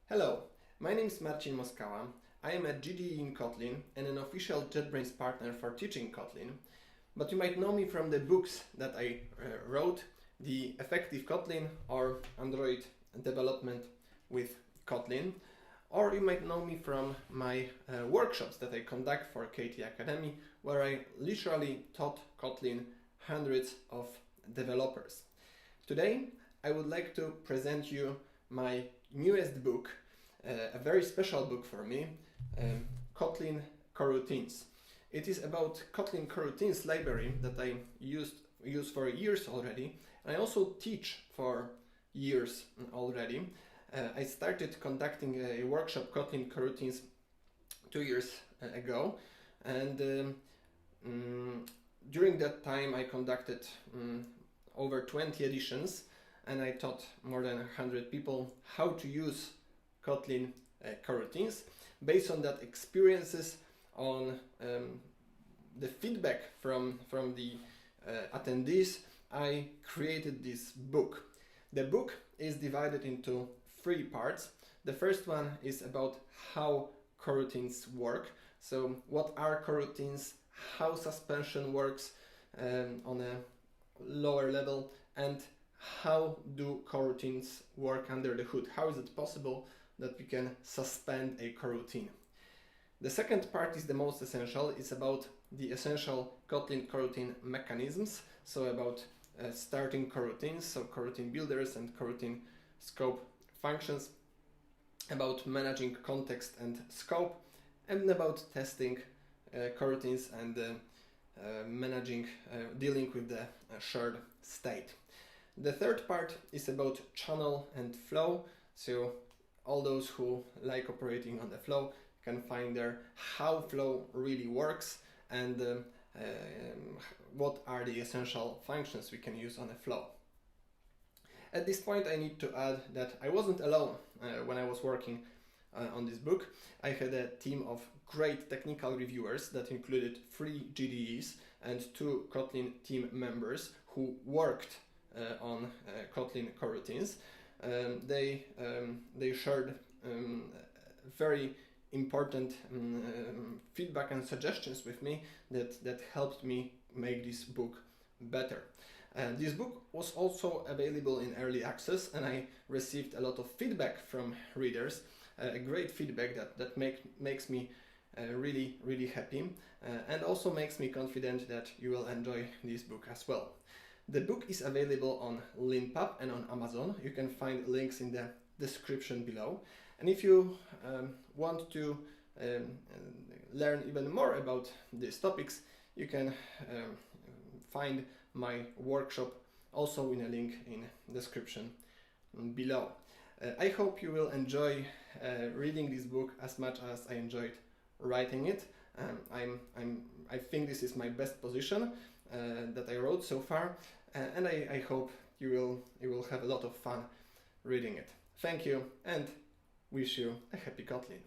Hello, my name is Marcin Moskała. I am a GDE in Kotlin and an official JetBrains partner for teaching Kotlin. But you might know me from the books that I wrote, The Effective Kotlin or Android Development with Kotlin. Or you might know me from my workshops that I conduct for kt.academy, where I literally taught Kotlin hundreds of developers. Today, I would like to present you my newest book, a very special book for me, Kotlin Coroutines. It is about Kotlin Coroutines library that I use for years already. I also teach for years already. I started conducting a workshop Kotlin Coroutines 2 years ago, and during that time I conducted over 20 editions, and I taught more than 100 people how to use Kotlin Coroutines. Based on that experiences, on the feedback from the attendees, I created this book. The book is divided into 3 parts. The first one is about how coroutines work. So what are coroutines, how suspension works on a lower level, and how do coroutines work under the hood? How is it possible that we can suspend a coroutine? The second part is the most essential. It's about the essential Kotlin coroutine mechanisms. So about starting coroutines, so coroutine builders and coroutine scope functions, about managing context and scope, and about testing coroutines and dealing with the shared state. The third part is about channel and flow. So all those who like operating on the flow can find there how flow really works and what are the essential functions we can use on a flow. At this point, I need to add that I wasn't alone when I was working on this book. I had a team of great technical reviewers that included 3 GDEs and 2 Kotlin team members who worked on Kotlin Coroutines. They shared very important feedback and suggestions with me that helped me make this book better. This book was also available in early access, and I received a lot of feedback from readers, great feedback that makes me really happy, and also makes me confident that you will enjoy this book as well. The book is available on Linpub and on Amazon. You can find links in the description below. And if you want to learn even more about these topics, you can find my workshop also in a link in the description below. I hope you will enjoy reading this book as much as I enjoyed writing it. I think this is my best position that I wrote so far, and I hope you will have a lot of fun reading it. Thank you, and wish you a happy Kotlin.